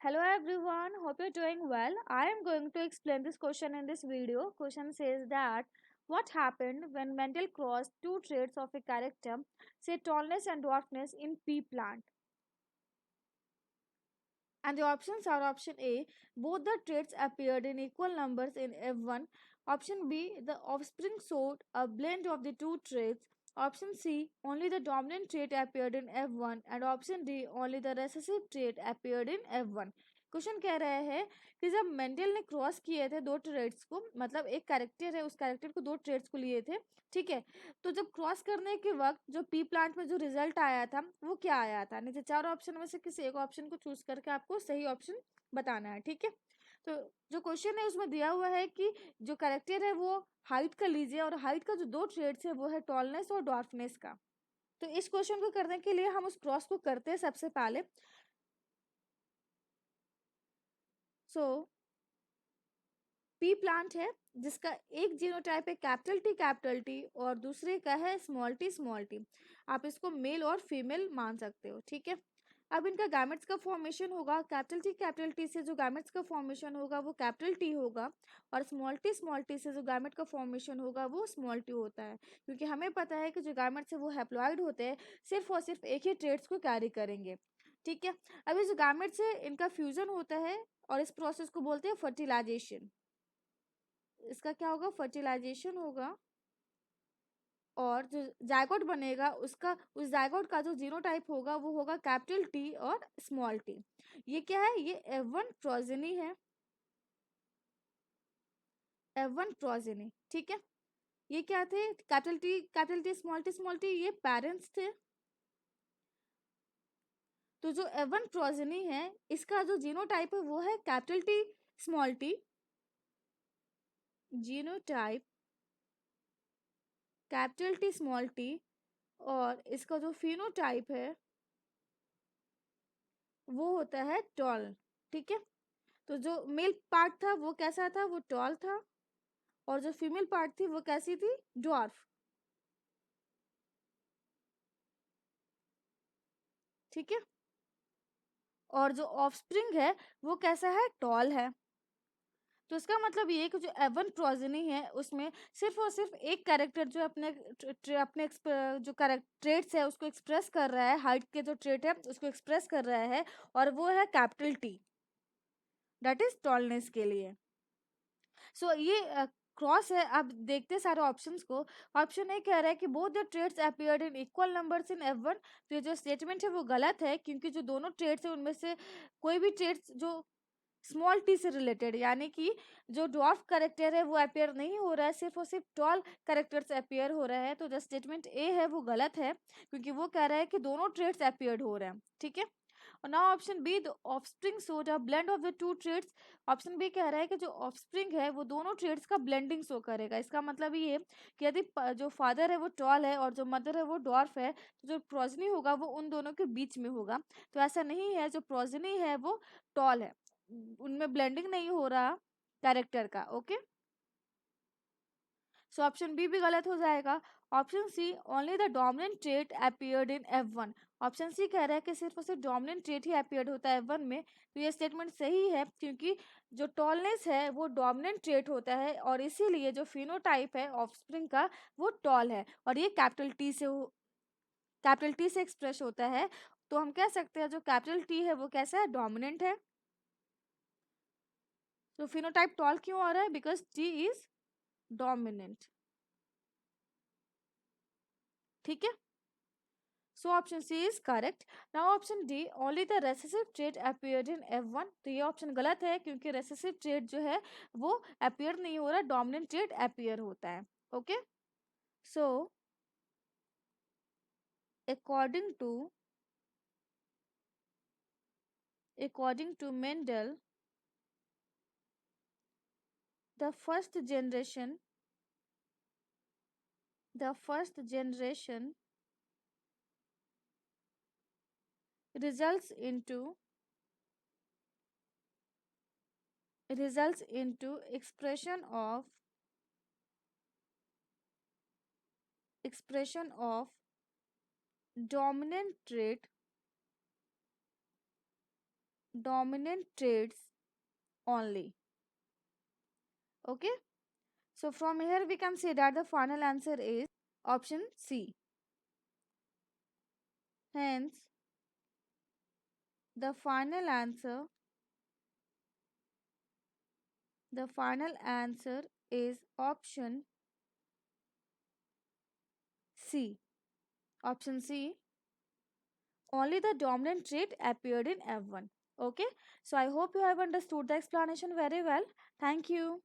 Hello everyone, hope you're doing well. I am going to explain this question in this video. Question says that what happened when Mendel crossed two traits of a character, say tallness and dwarfness, in pea plant? And the options are option A, both the traits appeared in equal numbers in F1. Option B, the offspring showed a blend of the two traits. Option C, only the dominant trait appeared in F1. And option D, only the recessive trait appeared in F1. Question कह रहा है कि जब Mendel ने cross किए थे दो trades को, मतलब एक कैरेक्टर है उस कैरेक्टर को दो ट्रेड्स को लिए थे, ठीक है। तो जब क्रॉस करने के वक्त जो पी प्लांट में जो रिजल्ट आया था वो क्या आया था, नीचे चार ऑप्शन में से किसी एक ऑप्शन को चूज करके आपको सही ऑप्शन बताना है, ठीक है। तो जो क्वेश्चन है उसमें दिया हुआ है कि जो कैरेक्टर है वो हाइट का लीजिए, और हाइट का जो दो ट्रेड्स है वो है टॉलनेस और डॉर्फनेस का। तो इस क्वेश्चन को करने के लिए हम उस क्रॉस को करते हैं सबसे पहले। सो पी प्लांट है जिसका एक जीनोटाइप है कैपिटल टी और दूसरे का है स्मॉल टी। आप इसको मेल और फीमेल मान सकते हो, ठीक है। अब इनका गैमेट्स का फॉर्मेशन होगा, कैपिटल टी से जो गैमेट्स का फॉर्मेशन होगा वो कैपिटल टी होगा, और स्मॉल टी से जो गैमेट का फॉर्मेशन होगा वो स्मॉल टी होता है। क्योंकि हमें पता है कि जो गैमेट्स है वो हैप्लॉइड होते हैं, सिर्फ और सिर्फ एक ही ट्रेड्स को कैरी करेंगे, ठीक है। अभी जो गैमेट्स है इनका फ्यूजन होता है और इस प्रोसेस को बोलते हैं फर्टिलाइजेशन। इसका क्या होगा, फर्टिलाइजेशन होगा, और जो जायगोट बनेगा उसका, उस जायगोट का जो जीनोटाइप होगा वो होगा कैपिटल टी और स्मॉल टी। ये क्या है, ये F1 प्रोजेनी है, F1 प्रोजेनी, ठीक है। ये क्या थे, कैपिटल टी स्मॉल टी, ये पेरेंट्स थे। तो जो F1 प्रोजेनी है इसका जो जीनोटाइप है वो है capital T small T, genotype capital T small T, और इसका जो फिनोटाइप है वो होता है टॉल, ठीक है। तो जो मेल पार्ट था वो कैसा था, वो टॉल था, और जो फीमेल पार्ट थी वो कैसी थी, ड्वार्फ, ठीक है। और जो ऑफस्प्रिंग है वो कैसा है, टॉल है। तो इसका मतलब ये कि जो एवन प्रोजेनी है उसमें सिर्फ और सिर्फ एक कैरेक्टर जो अपने जो ट्रेट्स है उसको एक्सप्रेस कर रहा है, हाइट के जो ट्रेट है उसको एक्सप्रेस कर रहा है, और वो है capital T, that is tallness के लिए। सो ये क्रॉस है। अब देखते हैं सारे ऑप्शंस को। ऑप्शन ए कह रहा है कि both the traits appeared in equal numbers in F1। तो ये जो स्टेटमेंट है वो गलत है, क्योंकि जो दोनों ट्रेड्स है उनमें से कोई भी ट्रेड्स जो स्मॉल टी से रिलेटेड, यानी कि जो डॉर्फ करेक्टर है वो अपेयर नहीं हो रहा है, सिर्फ और सिर्फ टॉल करेक्टर्स अपेयर हो रहा है। तो जो स्टेटमेंट ए है वो गलत है, क्योंकि वो कह रहा है कि दोनों ट्रेड्स अपेयर्ड हो रहे हैं, ठीक है। और now option B, the offspring showed a blend of the two traits. Option B कह रहा है कि जो ऑफस्प्रिंग है वो दोनों ट्रेड्स का ब्लेंडिंग शो करेगा। इसका मतलब ये कि यदि जो फादर है वो टॉल है और जो मदर है वो डॉर्फ है, तो जो प्रोजनी होगा वो उन दोनों के बीच में होगा। तो ऐसा नहीं है, जो प्रोजनी है वो टॉल है, उनमें ब्लेंडिंग नहीं हो रहा कैरेक्टर का, ओके। सो ऑप्शन बी भी गलत हो जाएगा। Option C, only the dominant trait appeared in F1। Option C कह रहा है कि सिर्फ और सिर्फ डोमिनेंट ट्रेट ही अपीयर्ड होता है F1 में। तो ये स्टेटमेंट सही है, क्योंकि जो टॉलनेस है वो डोमिनेंट ट्रेट होता है, और इसीलिए जो फिनोटाइप है ऑफस्प्रिंग का वो टॉल है, और ये कैपिटल टी से एक्सप्रेस होता है। तो हम कह सकते हैं जो कैपिटल टी है वो कैसा है, डोमिनेंट है। तो फिनोटाइप टॉल क्यों आ रहा है, बिकॉज टी इज डोमिनेंट, ठीक है। So option C is correct. Now option D, only the recessive trait appeared in F1। तो ये ऑप्शन गलत है, क्योंकि रेसेसिव ट्रेट जो है वो अपीयर नहीं हो रहा, डोमिनेंट ट्रेट अपीयर होता है, okay. So according to according to Mendel, the first generation the first generation results into expression of dominant trait dominant traits only. Okay, so from here we can say that the final answer is option C. Hence, the final answer, the final answer is option C. Option C, only the dominant trait appeared in F1. Okay, so I hope you have understood the explanation very well. Thank you.